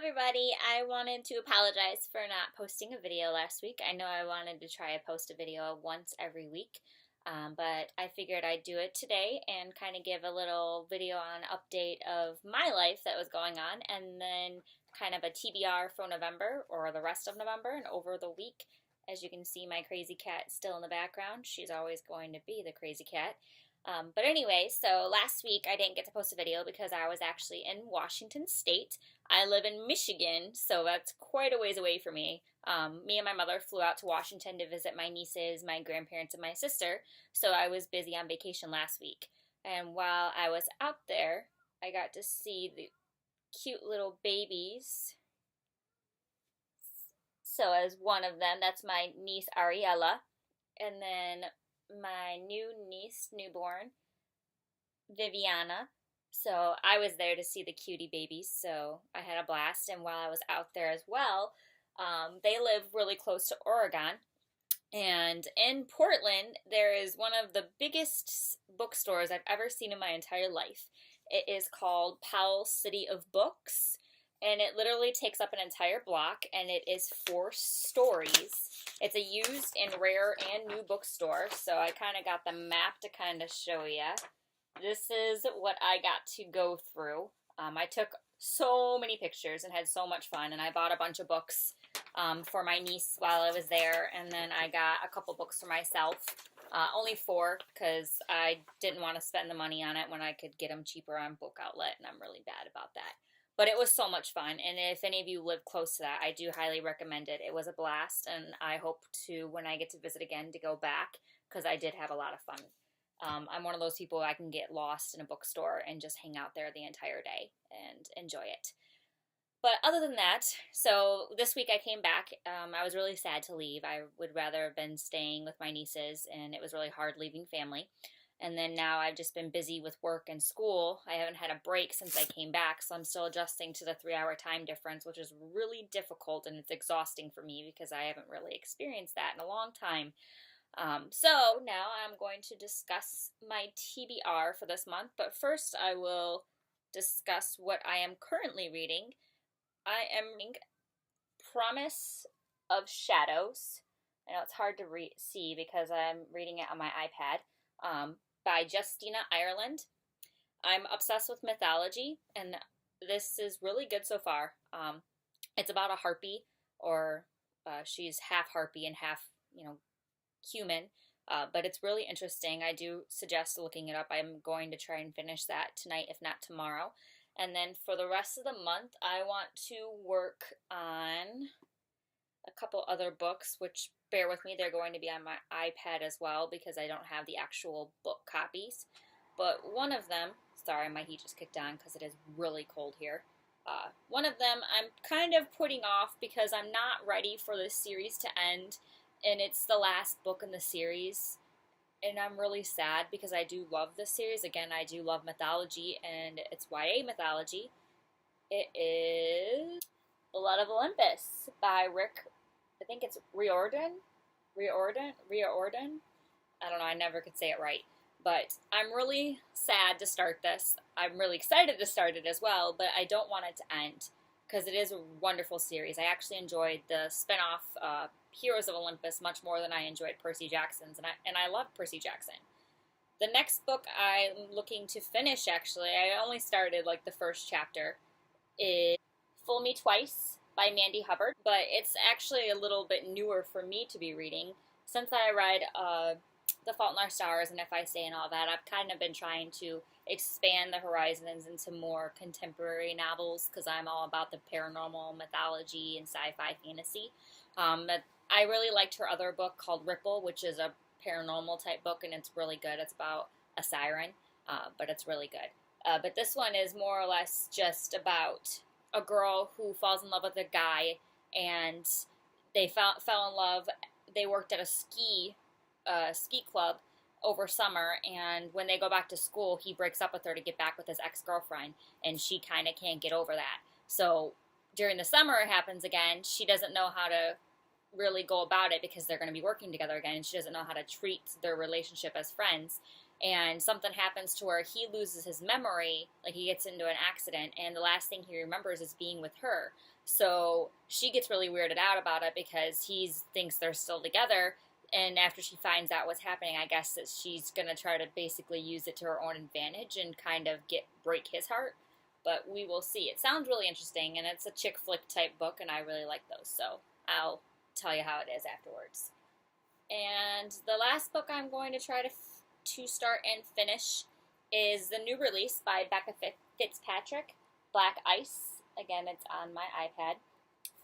everybody. I wanted to apologize for not posting a video last week. I know I wanted to try to post a video once every week, but I figured I'd do it today and kind of give a little video on update of my life that was going on, and then kind of a TBR for November or the rest of November and over the week. As you can see, my crazy cat is still in the background. She's always going to be the crazy cat. But anyway, so last week I didn't get to post a video because I was actually in Washington State. I live in Michigan, so that's quite a ways away from me. Me and my mother flew out to Washington to visit my nieces, my grandparents, and my sister, so I was busy on vacation last week. And while I was out there, I got to see the cute little babies. So as one of them, that's my niece Ariella, and then my new niece, newborn, Viviana. So I was there to see the cutie babies, so I had a blast. And while I was out there as well, they live really close to Oregon. And in Portland, there is one of the biggest bookstores I've ever seen in my entire life. It is called Powell City of Books, and it literally takes up an entire block, and it is 4 stories. It's a used and rare and new bookstore, so I kind of got the map to kind of show you. This is what I got to go through. I took so many pictures and had so much fun, and I bought a bunch of books for my niece while I was there, and then I got a couple books for myself. Only 4, because I didn't want to spend the money on it when I could get them cheaper on Book Outlet, and I'm really bad about that. But it was so much fun, and if any of you live close to that, I do highly recommend it. It was a blast, and I hope to, when I get to visit again, to go back, because I did have a lot of fun. I'm one of those people I can get lost in a bookstore and just hang out there the entire day and enjoy it. But other than that, so this week I came back. I was really sad to leave. I would rather have been staying with my nieces, and it was really hard leaving family. And then now I've just been busy with work and school. I haven't had a break since I came back, so I'm still adjusting to the 3-hour time difference, which is really difficult, and it's exhausting for me because I haven't really experienced that in a long time. So now I'm going to discuss my TBR for this month, but first I will discuss what I am currently reading. I am reading Promise of Shadows. I know it's hard to see because I'm reading it on my iPad, by Justina Ireland. I'm obsessed with mythology, and this is really good so far. It's about a harpy, or she's half harpy and half, human, but it's really interesting. I do suggest looking it up. I'm going to try and finish that tonight, if not tomorrow. And then for the rest of the month, I want to work on a couple other books, which, bear with me, they're going to be on my iPad as well because I don't have the actual book copies. But one of them, sorry, my heat just kicked on because it is really cold here. One of them I'm kind of putting off because I'm not ready for this series to end, and it's the last book in the series. And I'm really sad because I do love this series. Again, I do love mythology, and it's YA mythology. It is Blood of Olympus by Rick, I think it's Riordan? I don't know, I never could say it right. But I'm really sad to start this. I'm really excited to start it as well, but I don't want it to end because it is a wonderful series. I actually enjoyed the spinoff Heroes of Olympus much more than I enjoyed Percy Jackson's, and I love Percy Jackson. The next book I'm looking to finish, actually, I only started like the first chapter, is Fool Me Twice by Mandy Hubbard, but it's actually a little bit newer for me to be reading. Since I read The Fault in Our Stars and If I Stay and all that, I've kind of been trying to expand the horizons into more contemporary novels because I'm all about the paranormal, mythology, and sci-fi fantasy. I really liked her other book called Ripple, which is a paranormal type book, and it's really good. It's about a siren, but it's really good. But this one is more or less just about a girl who falls in love with a guy, and they fell in love. They worked at a ski club over summer, and when they go back to school, he breaks up with her to get back with his ex-girlfriend, and she kind of can't get over that. So during the summer it happens again. She doesn't know how to really go about it because they're going to be working together again, and she doesn't know how to treat their relationship as friends. And something happens to where he loses his memory, like he gets into an accident, and the last thing he remembers is being with her. So she gets really weirded out about it because he thinks they're still together. And after she finds out what's happening, I guess that she's gonna try to basically use it to her own advantage and kind of break his heart. But we will see. It sounds really interesting, and it's a chick flick type book, and I really like those. So I'll tell you how it is afterwards. And the last book I'm going to try to start and finish is the new release by Becca Fitzpatrick, Black Ice. Again, it's on my iPad.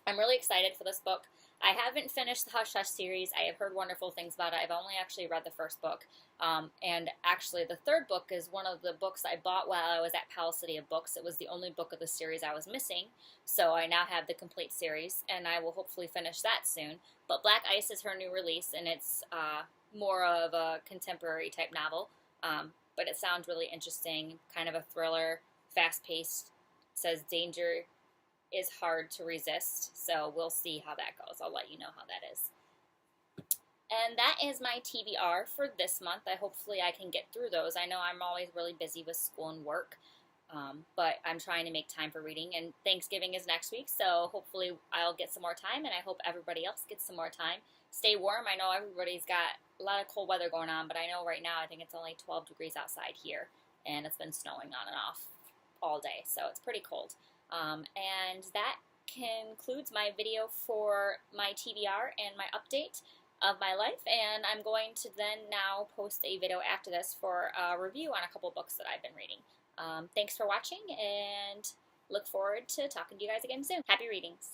I'm really excited for this book. I haven't finished the Hush Hush series. I have heard wonderful things about it. I've only actually read the first book. And actually, the third book is one of the books I bought while I was at Pal City of Books. It was the only book of the series I was missing. So I now have the complete series, and I will hopefully finish that soon. But Black Ice is her new release, and it's more of a contemporary type novel. But it sounds really interesting, kind of a thriller, fast-paced. It says danger is hard to resist, so we'll see how that goes. I'll let you know how that is. And that is my TBR for this month. Hopefully I can get through those. I know I'm always really busy with school and work, but I'm trying to make time for reading, and Thanksgiving is next week, so hopefully I'll get some more time, and I hope everybody else gets some more time. Stay warm. I know everybody's got a lot of cold weather going on, but I know right now I think it's only 12 degrees outside here, and it's been snowing on and off all day, so it's pretty cold. And that concludes my video for my TBR and my update of my life, and I'm going to then now post a video after this for a review on a couple books that I've been reading. Thanks for watching, and look forward to talking to you guys again soon. Happy readings!